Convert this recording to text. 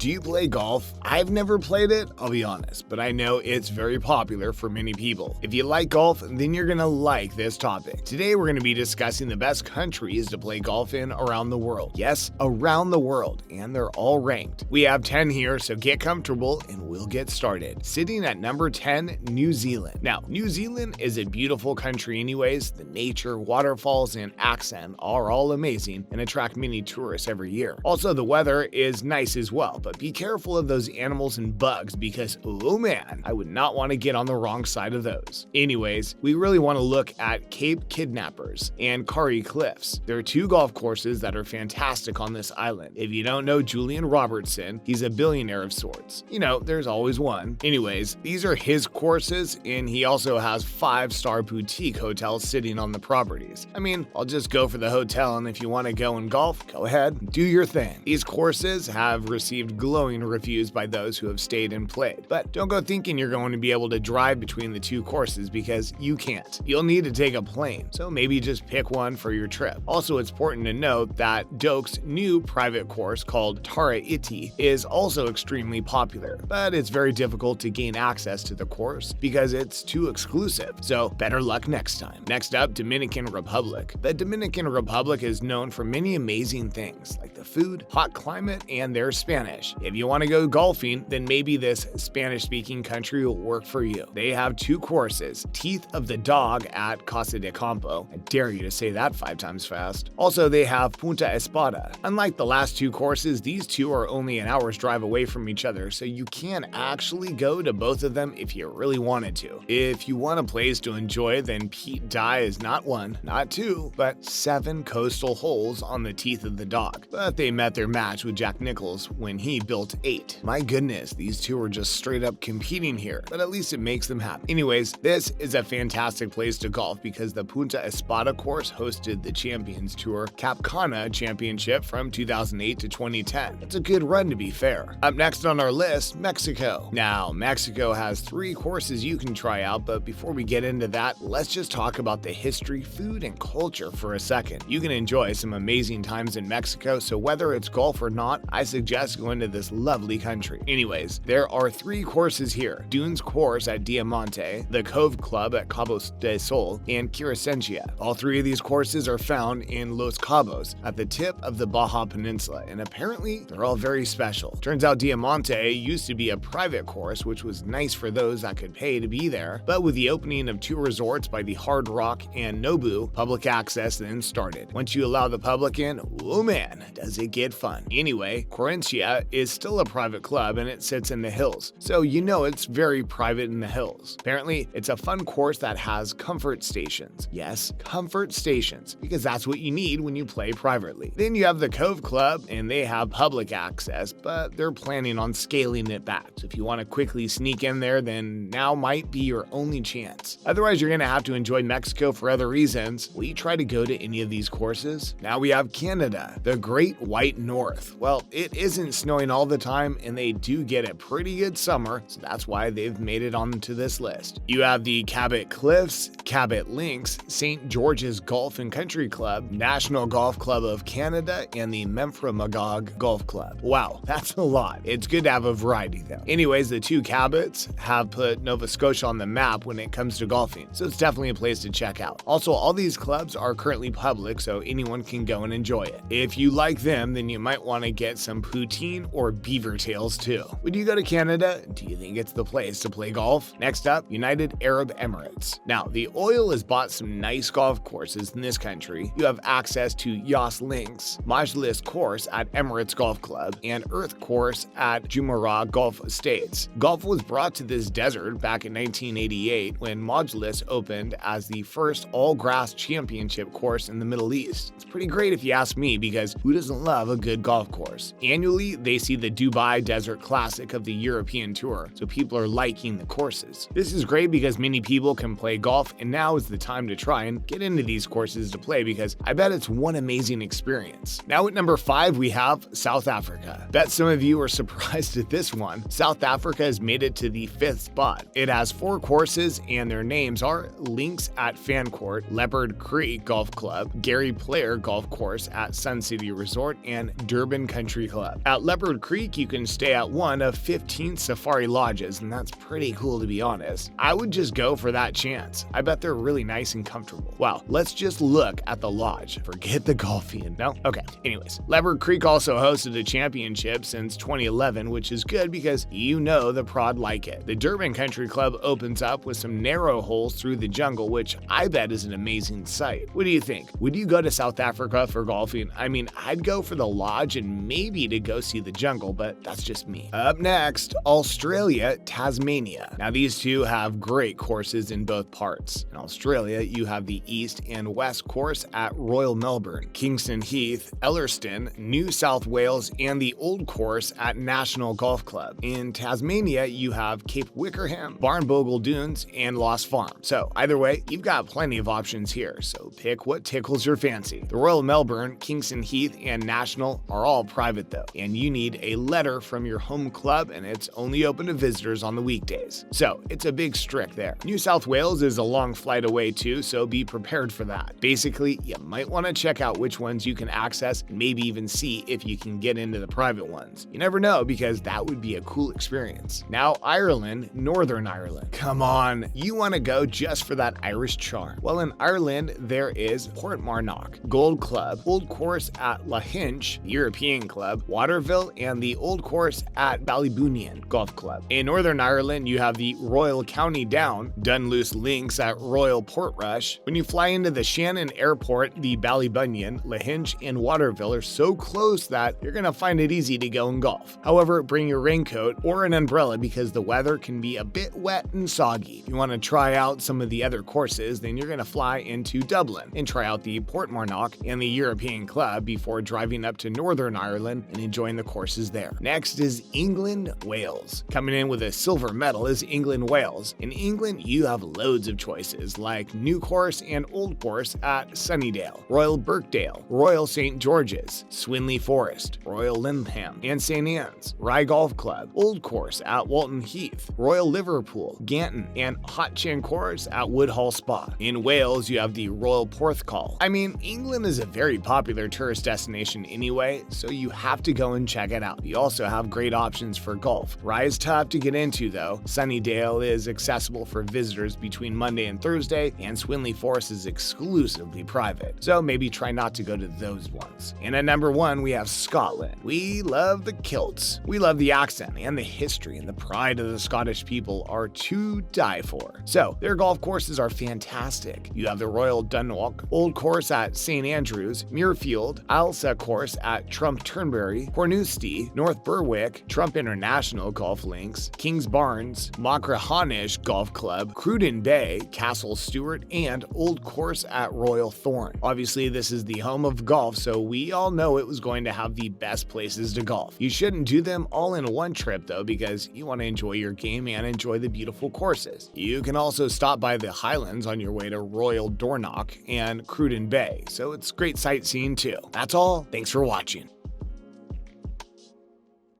Do you play golf? I've never played it, I'll be honest, but I know it's very popular for many people. If you like golf, then you're gonna like this topic. Today we're gonna be discussing the best countries to play golf in around the world. Yes, around the world, and they're all ranked. We have 10 here, so get comfortable and we'll get started. Sitting at number 10, New Zealand. Now, New Zealand is a beautiful country anyways. The nature, waterfalls, and accent are all amazing and attract many tourists every year. Also, the weather is nice as well, but be careful of those animals and bugs because, oh man, I would not want to get on the wrong side of those. Anyways, we really want to look at Cape Kidnappers and Kari Cliffs. There are two golf courses that are fantastic on this island. If you don't know Julian Robertson, he's a billionaire of sorts. You know, there's always one. Anyways, these are his courses, and he also has 5-star boutique hotels sitting on the properties. I mean, I'll just go for the hotel, and if you want to go and golf, go ahead, do your thing. These courses have received glowing reviews by those who have stayed and played. But don't go thinking you're going to be able to drive between the two courses because you can't. You'll need to take a plane, so maybe just pick one for your trip. Also, it's important to note that Doak's new private course called Tara Iti is also extremely popular, but it's very difficult to gain access to the course because it's too exclusive, so better luck next time. Next up, Dominican Republic. The Dominican Republic is known for many amazing things like the food, hot climate, and their Spanish. If you want to go golfing, then maybe this Spanish-speaking country will work for you. They have two courses, Teeth of the Dog at Casa de Campo. I dare you to say that 5 times fast. Also, they have Punta Espada. Unlike the last two courses, these two are only an hour's drive away from each other, so you can actually go to both of them if you really wanted to. If you want a place to enjoy, then Pete Dye is not 1, not 2, but 7 coastal holes on the Teeth of the Dog. But they met their match with Jack Nicklaus when he built 8. My goodness, these two are just straight up competing here, but at least it makes them happy. Anyways, this is a fantastic place to golf because the Punta Espada course hosted the Champions Tour Cap Cana Championship from 2008 to 2010. It's a good run to be fair. Up next on our list, Mexico. Now, Mexico has 3 courses you can try out, but before we get into that, let's just talk about the history, food, and culture for a second. You can enjoy some amazing times in Mexico, so whether it's golf or not, I suggest going to this lovely country. Anyways, there are 3 courses here: Dunes Course at Diamante, the Cove Club at Cabos de Sol, and Quiriciencia. All 3 of these courses are found in Los Cabos at the tip of the Baja Peninsula, and apparently they're all very special. Turns out Diamante used to be a private course, which was nice for those that could pay to be there, but with the opening of 2 resorts by the Hard Rock and Nobu, public access then started. Once you allow the public in, oh man, does it get fun. Anyway, Quiriciencia is still a private club and it sits in the hills, so you know it's very private in the hills. Apparently, it's a fun course that has comfort stations. Yes, comfort stations, because that's what you need when you play privately. Then you have the Cove Club, and they have public access, but they're planning on scaling it back. So if you want to quickly sneak in there, then now might be your only chance. Otherwise, you're gonna have to enjoy Mexico for other reasons. Will you try to go to any of these courses? Now we have Canada, the Great White North. Well, it isn't snowing all the time, and they do get a pretty good summer, so that's why they've made it onto this list. You have the Cabot Cliffs, Cabot Links, St. George's Golf and Country Club, National Golf Club of Canada, and the Memphremagog Golf Club. Wow, that's a lot. It's good to have a variety though. Anyways, the 2 Cabots have put Nova Scotia on the map when it comes to golfing, so it's definitely a place to check out. Also, all these clubs are currently public, so anyone can go and enjoy it. If you like them, then you might want to get some poutine or beaver tails too. Would you go to Canada? Do you think it's the place to play golf? Next up, United Arab Emirates. Now, the oil has bought some nice golf courses in this country. You have access to Yas Links, Majlis Course at Emirates Golf Club, and Earth Course at Jumeirah Golf Estates. Golf was brought to this desert back in 1988 when Majlis opened as the first all-grass championship course in the Middle East. It's pretty great if you ask me, because who doesn't love a good golf course? Annually, they see the Dubai Desert Classic of the European Tour, so people are liking the courses. This is great because many people can play golf, and now is the time to try and get into these courses to play because I bet it's one amazing experience. Now at number 5, we have South Africa. Bet some of you are surprised at this one. South Africa has made it to the 5th spot. It has 4 courses, and their names are Links at Fancourt, Leopard Creek Golf Club, Gary Player Golf Course at Sun City Resort, and Durban Country Club. At Leopard Leopard Creek, you can stay at one of 15 safari lodges, and that's pretty cool to be honest. I would just go for that chance. I bet they're really nice and comfortable. Wow, let's just look at the lodge. Forget the golfing, no? Okay, anyways. Leopard Creek also hosted a championship since 2011, which is good because you know the prod like it. The Durban Country Club opens up with some narrow holes through the jungle, which I bet is an amazing sight. What do you think? Would you go to South Africa for golfing? I mean, I'd go for the lodge and maybe to go see the jungle, but that's just me. Up next, Australia, Tasmania. Now these two have great courses in both parts. In Australia, you have the East and West course at Royal Melbourne, Kingston Heath, Ellerston, New South Wales, and the Old Course at National Golf Club. In Tasmania, you have Cape Wickerham, Barnbougle Dunes, and Lost Farm. So either way, you've got plenty of options here, so pick what tickles your fancy. The Royal Melbourne, Kingston Heath, and National are all private though, and you need a letter from your home club, and it's only open to visitors on the weekdays. So it's a big strict there. New South Wales is a long flight away too, so be prepared for that. Basically, you might want to check out which ones you can access and maybe even see if you can get into the private ones. You never know, because that would be a cool experience. Now Ireland, Northern Ireland. Come on, you want to go just for that Irish charm. Well, in Ireland, there is Portmarnock, Gold Club, Old Course at Lahinch, European Club, Waterville, and the Old Course at Ballybunion Golf Club. In Northern Ireland, you have the Royal County Down, Dunluce Links at Royal Portrush. When you fly into the Shannon Airport, the Ballybunion, Lahinch, and Waterville are so close that you're gonna find it easy to go and golf. However, bring your raincoat or an umbrella because the weather can be a bit wet and soggy. If you want to try out some of the other courses, then you're gonna fly into Dublin and try out the Portmarnock and the European Club before driving up to Northern Ireland and enjoying the courses there. Next is England, Wales. Coming in with a silver medal is England, Wales. In England, you have loads of choices like New Course and Old Course at Sunnydale, Royal Birkdale, Royal St. George's, Swinley Forest, Royal Lyndham and St. Anne's, Rye Golf Club, Old Course at Walton Heath, Royal Liverpool, Ganton, and Hot Chin Course at Woodhall Spa. In Wales, you have the Royal Porthcawl. I mean, England is a very popular tourist destination anyway, so you have to go and check it out. You also have great options for golf. Rye is tough to get into though. Sunnydale is accessible for visitors between Monday and Thursday, and Swinley Forest is exclusively private, so maybe try not to go to those ones. And at number one, we have Scotland. We love the kilts. We love the accent, and the history and the pride of the Scottish people are to die for. So their golf courses are fantastic. You have the Royal Dundalk, Old Course at St. Andrews, Muirfield, Ailsa Course at Trump Turnberry, Cornusty, North Berwick, Trump International Golf Links, Kings Barnes, Machrihanish Golf Club, Cruden Bay, Castle Stewart, and Old Course at Royal Thorn. Obviously, this is the home of golf, so we all know it was going to have the best places to golf. You shouldn't do them all in one trip though, because you want to enjoy your game and enjoy the beautiful courses. You can also stop by the Highlands on your way to Royal Dornoch and Cruden Bay, so it's great sightseeing too. That's all. Thanks for watching.